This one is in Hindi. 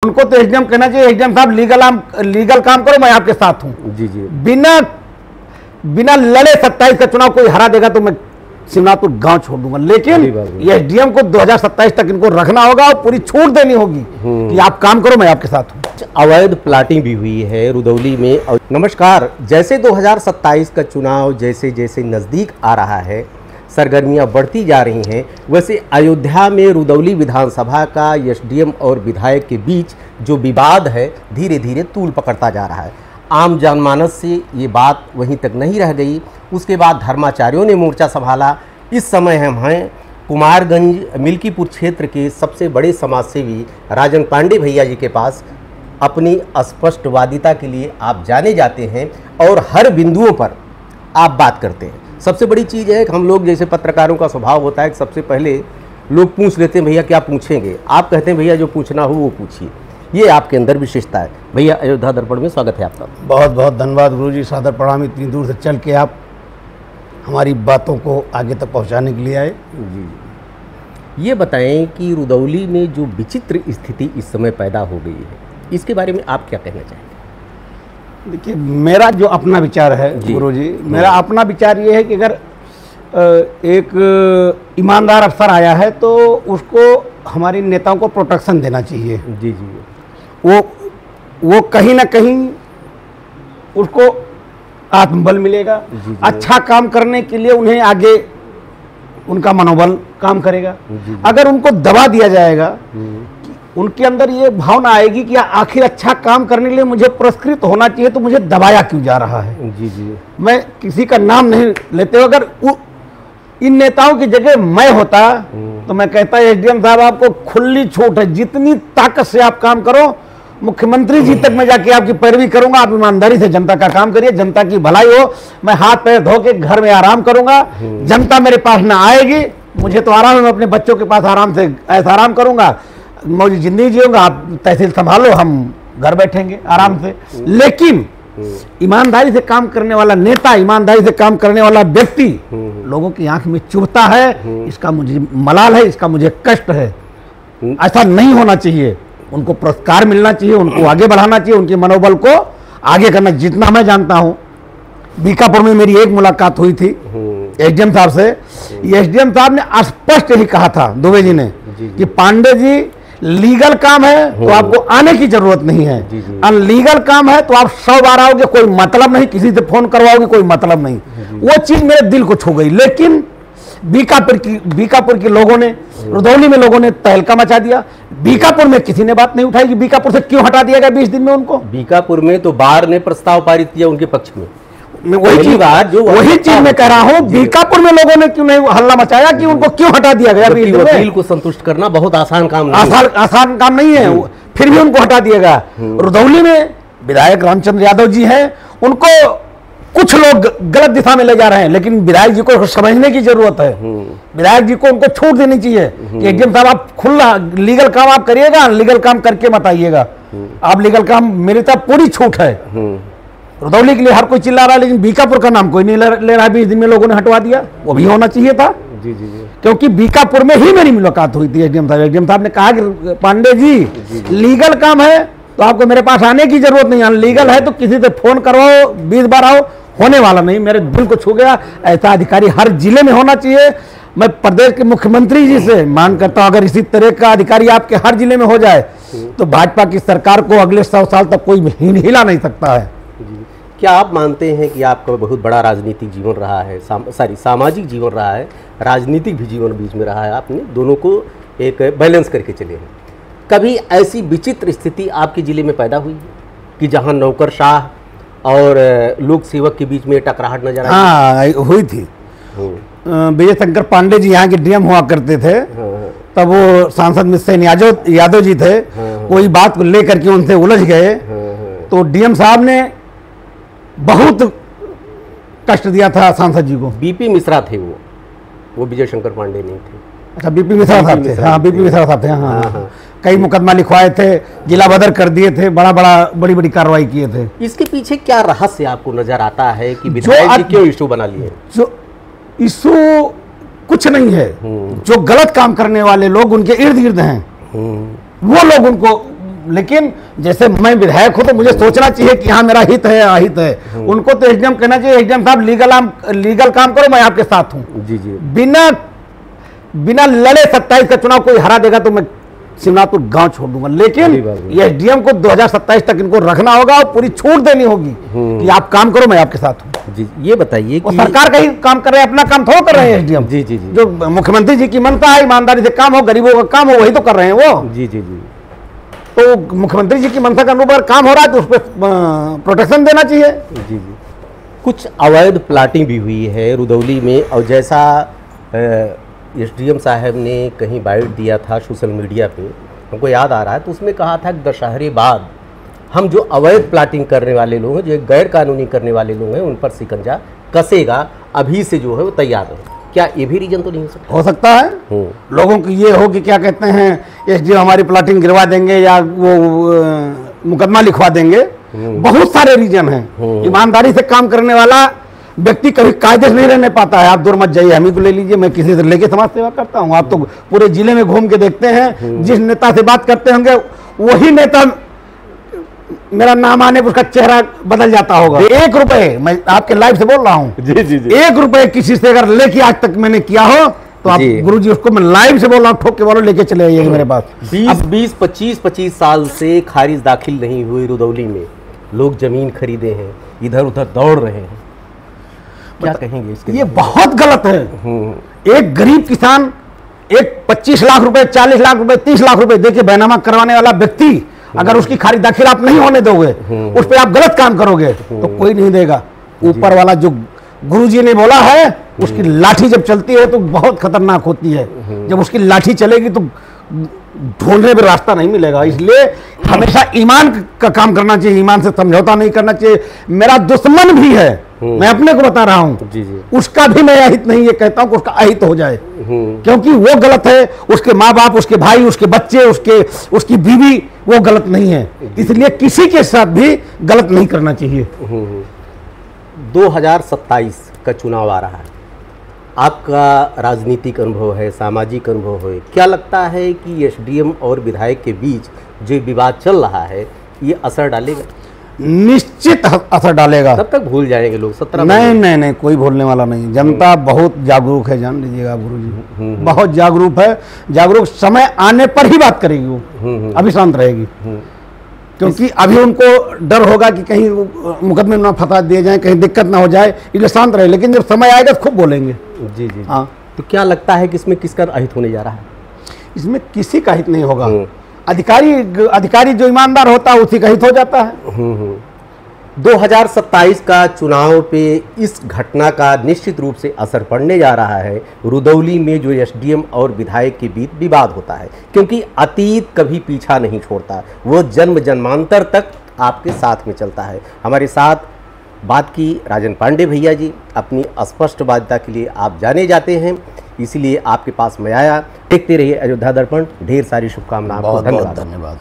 उनको तो एसडीएम कहना चाहिए, एसडीएम साहब लीगल काम करो, मैं आपके साथ हूं। जी जी। बिना लड़े 27 का चुनाव कोई हरा देगा तो मैं शिवनाथपुर गांव छोड़ दूंगा, लेकिन ये एसडीएम को 2027 तक इनको रखना होगा और पूरी छूट देनी होगी कि आप काम करो, मैं आपके साथ हूं। अवैध प्लाटिंग भी हुई है रुदौली में। नमस्कार, जैसे 2027 का चुनाव जैसे जैसे नज़दीक आ रहा है, सरगर्मियां बढ़ती जा रही हैं, वैसे अयोध्या में रुदौली विधानसभा का एसडीएम और विधायक के बीच जो विवाद है धीरे धीरे तूल पकड़ता जा रहा है। आम जनमानस से ये बात वहीं तक नहीं रह गई। उसके बाद धर्माचार्यों ने मोर्चा संभाला। इस समय हम हैं कुमारगंज मिल्कीपुर क्षेत्र के सबसे बड़े समाजसेवी राजन पांडे भैया जी के पास। अपनी स्पष्टवादिता के लिए आप जाने जाते हैं और हर बिंदुओं पर आप बात करते हैं। सबसे बड़ी चीज़ है कि हम लोग जैसे पत्रकारों का स्वभाव होता है कि सबसे पहले लोग पूछ लेते हैं भैया क्या पूछेंगे, आप कहते हैं भैया जो पूछना हो वो पूछिए। ये आपके अंदर विशेषता है। भैया अयोध्या दर्पण में स्वागत है आपका। बहुत बहुत धन्यवाद गुरुजी, सादर प्रणाम। इतनी दूर से चल के आप हमारी बातों को आगे तक पहुंचाने के लिए आए। जी, ये बताएं कि रुदौली में जो विचित्र स्थिति इस समय पैदा हो गई है, इसके बारे में आप क्या कहना चाहेंगे? देखिए, मेरा जो अपना विचार है गुरुजी, मेरा अपना विचार ये है कि अगर एक ईमानदार अफसर आया है तो उसको हमारी नेताओं को प्रोटेक्शन देना चाहिए। जी जी। वो कहीं ना कहीं उसको आत्मबल मिलेगा। जी। अच्छा काम करने के लिए उन्हें आगे उनका मनोबल काम करेगा। जी। अगर उनको दबा दिया जाएगा, उनके अंदर ये भावना आएगी कि आखिर अच्छा काम करने के लिए मुझे पुरस्कृत होना चाहिए, तो मुझे दबाया क्यों जा रहा है। जी जी। मैं किसी का नाम नहीं लेते हुए, अगर इन नेताओं की जगह मैं होता तो मैं कहता एसडीएम साहब आपको खुली छूट है, जितनी ताकत से आप काम करो, मुख्यमंत्री जी तक मैं जाके आपकी पैरवी करूंगा, आप ईमानदारी से जनता का काम करिए, जनता की भलाई हो, मैं हाथ पैर धो के घर में आराम करूंगा, जनता मेरे पास ना आएगी, मुझे तो आराम है, मैं अपने बच्चों के पास आराम से ऐसा आराम करूंगा, मौजी जिंदगी जीऊंगा, आप तहसील संभालो, हम घर बैठेंगे आराम से। लेकिन ईमानदारी से काम करने वाला नेता, ईमानदारी से काम करने वाला व्यक्ति लोगों की आंख में चुभता है, इसका मुझे मलाल है, इसका मुझे कष्ट है। ऐसा नहीं होना चाहिए। उनको पुरस्कार मिलना चाहिए, उनको आगे बढ़ाना चाहिए, उनके मनोबल को आगे करना। जितना मैं जानता हूं, बीकापुर में मेरी एक मुलाकात हुई थी एसडीएम साहब से। एसडीएम साहब ने स्पष्ट ही कहा था, दुबे जी ने, कि पांडे जी लीगल काम है तो आपको आने की जरूरत नहीं है, अनलीगल काम है तो आप 100 बार आओगे, कोई मतलब नहीं, किसी से फोन करवाओगे, कोई मतलब नहीं। वो चीज मेरे दिल को छू गई। लेकिन बीकापुर के लोगों ने, रुदौली में लोगों ने तहलका मचा दिया। बीकापुर में किसी ने बात नहीं उठाई कि बीकापुर से क्यों हटा दिया गया 20 दिन में उनको। बीकापुर में तो बार ने प्रस्ताव पारित किया उनके पक्ष में। वही चीज मैं कह रहा हूँ, बीकापुर में लोगों ने क्यों नहीं हल्ला मचाया कि उनको क्यों हटा दिया गया। वकील को संतुष्ट करना बहुत आसान काम नहीं है, फिर भी उनको हटा दिया गया। रुदौली में विधायक रामचंद्र यादव जी हैं, उनको कुछ लोग गलत दिशा में ले जा रहे हैं, लेकिन विधायक जी को समझने की जरूरत है। विधायक जी को उनको छूट देनी चाहिए कि एकदम साहब आप खुला लीगल काम आप करिएगा, लीगल काम करके मत आइएगा। आप लीगल काम, मेरी तरफ पूरी छूट है। रुदौली के लिए हर कोई चिल्ला रहा है, लेकिन बीकापुर का नाम कोई नहीं ले रहा है। 20 दिन में लोगों ने हटवा दिया, वो भी होना चाहिए था। जी जी जी। क्योंकि बीकापुर में ही मेरी मुलाकात हुई थी एसडीएम साहब। एसडीएम साहब ने कहा कि पांडे जी लीगल काम है तो आपको मेरे पास आने की जरूरत नहीं, अनलीगल है तो किसी से फोन करवाओ, 20 बार आओ, होने वाला नहीं। मेरे दिल को छू गया। ऐसा अधिकारी हर जिले में होना चाहिए। मैं प्रदेश के मुख्यमंत्री जी से मांग करता हूं, अगर इसी तरह का अधिकारी आपके हर जिले में हो जाए तो भाजपा की सरकार को अगले 100 साल तक कोई हिला नहीं सकता है। क्या आप मानते हैं कि आपका बहुत बड़ा राजनीतिक जीवन रहा है, सामाजिक जीवन रहा है, राजनीतिक भी जीवन बीच में रहा है, आपने दोनों को एक बैलेंस करके चले हैं? कभी ऐसी विचित्र स्थिति आपके ज़िले में पैदा हुई कि जहां नौकरशाह और लोक सेवक के बीच में टकराहट नजर आई? हाँ, हुई थी। विजय शंकर पांडे जी यहाँ के डीएम हुआ करते थे, तब वो सांसद मिश्र यादव जी थे। कोई बात को लेकर के उनसे उलझ गए तो डीएम साहब ने बहुत कष्ट दिया था सांसद जी को। बीपी मिश्रा थे वो विजय शंकर पांडे नहीं थे। अच्छा, बीपी मिश्रा साहब थे। हाँ, बीपी मिश्रा साहब थे। हाँ, कई मुकदमा लिखवाए थे, जिला बदर कर दिए थे, बड़ी बड़ी कार्रवाई किए थे। इसके पीछे क्या रहस्य आपको नजर आता है कि विधायक जी क्यों इशू बना लिए? जो इशू कुछ नहीं है, जो गलत काम करने वाले लोग उनके इर्द गिर्द हैं, वो लोग उनको लेकिन जैसे मैं विधायक हूं तो मुझे सोचना चाहिए कि हाँ मेरा हित है, अहित है। उनको तो एसडीएम कहना चाहिए, एसडीएम साहब लीगल काम करो, मैं आपके साथ हूं। जी जी। बिना लड़े 27 का चुनाव कोई हरा देगा तो मैं शिवनाथपुर गांव छोड़ दूंगा, लेकिन ये एसडीएम को 2027 तक इनको रखना होगा और पूरी छूट देनी होगी कि आप काम करो, मैं आपके साथ हूं। जी, ये बताइए कि सरकार का ही काम कर रहे हैं, अपना काम थोड़ा कर रहे हैं एसडीएम। जी जी जी। जो मुख्यमंत्री जी की मनता है ईमानदारी से काम हो, गरीबों का काम हो, वही तो कर रहे हैं वो। जी जी जी। तो मुख्यमंत्री जी की मनसा के अनुसार काम हो रहा है तो उस पर प्रोटेक्शन देना चाहिए। जी जी। कुछ अवैध प्लाटिंग भी हुई है रुदौली में, और जैसा एसडीएम साहब ने कहीं बाइट दिया था सोशल मीडिया पे, हमको याद आ रहा है, तो उसमें कहा था कि दशहरे बाद हम जो अवैध प्लाटिंग करने वाले लोग हैं, जो गैर कानूनी करने वाले लोग हैं, उन पर शिकंजा कसेगा, अभी से जो है वो तैयार है। क्या ये भी रीजन तो नहीं हो सकता है? लोगों की ये हो कि क्या कहते हैं एसडीएम हमारी प्लाटिंग गिरवा देंगे या वो मुकदमा लिखवा देंगे। बहुत सारे रीजन हैं। ईमानदारी से काम करने वाला व्यक्ति कभी कायदे से नहीं रहने पाता है। आप दूर मत जाइए, हम ही को ले लीजिए, मैं किसी से लेके समाज सेवा करता हूँ। आप तो पूरे जिले में घूम के देखते हैं, जिस नेता से बात करते होंगे वही नेता मेरा नाम आने पर उसका चेहरा बदल जाता होगा। 1 रुपए, मैं आपके लाइव से बोल रहा हूँ, जी जी जी। 1 रुपए किसी से अगर लेके आज तक मैंने किया हो तो आप गुरुजी उसको मैं लाइव से बोल रहा हूँ, ठोक के बोलो लेके चले आइए मेरे पास। 20-25 साल से खारिज दाखिल नहीं हुई रुदौली में, लोग जमीन खरीदे हैं, इधर उधर दौड़ रहे हैं, क्या कहेंगे इसके? ये बहुत गलत है। एक गरीब किसान एक 25 लाख रुपए, 40 लाख रुपए, 30 लाख रुपए देके बैनामा करवाने वाला व्यक्ति, अगर उसकी खारिज दाखिल आप नहीं होने दोगे, उस पर आप गलत काम करोगे तो कोई नहीं देगा। ऊपर वाला जो गुरुजी ने बोला है, उसकी लाठी जब चलती है तो बहुत खतरनाक होती है। जब उसकी लाठी चलेगी तो ढूंढने में रास्ता नहीं मिलेगा। इसलिए हमेशा ईमान का काम करना चाहिए, ईमान से समझौता नहीं करना चाहिए। मेरा दुश्मन भी है, मैं अपने को बता रहा हूँ, उसका भी मैं अहित नहीं ये कहता हूँ कि उसका अहित हो जाए, क्योंकि वो गलत है। उसके माँ बाप, उसके भाई, उसके बच्चे, उसकी बीवी, वो गलत नहीं है। इसलिए किसी के साथ भी गलत नहीं करना चाहिए। 2027 का चुनाव आ रहा है, आपका राजनीतिक अनुभव है, सामाजिक अनुभव है, क्या लगता है कि एसडीएम और विधायक के बीच जो विवाद चल रहा है ये असर डालेगा? निश्चित असर डालेगा। तब तक भूल जाएंगे लोग 17? नहीं, कोई भूलने वाला नहीं। जनता बहुत जागरूक है, जान लीजिएगा गुरुजी, बहुत जागरूक है। जागरूक समय आने पर ही बात करेगी वो, अभी शांत रहेगी, क्योंकि अभी उनको डर होगा कि कहीं मुकदमे में ना फंसा दिए जाए, कहीं दिक्कत ना हो जाए, इसलिए शांत रहे। लेकिन जब समय आएगा तो खूब बोलेंगे। जी जी। हाँ, तो क्या लगता है कि इसमें किसका अहित होने जा रहा है? इसमें किसी का हित नहीं होगा। अधिकारी जो ईमानदार होता है उसी का हित हो जाता है। 2027 का चुनाव पे इस घटना का निश्चित रूप से असर पड़ने जा रहा है। रुदौली में जो एसडीएम और विधायक के बीच विवाद होता है, क्योंकि अतीत कभी पीछा नहीं छोड़ता, वो जन्म जन्मांतर तक आपके साथ में चलता है। हमारे साथ बात की राजन पांडे भैया जी, अपनी स्पष्ट बाध्यता के लिए आप जाने जाते हैं, इसीलिए आपके पास मैं आया। देखते रहिए अयोध्या दर्पण, ढेर सारी शुभकामनाएं। बहुत धन्यवाद।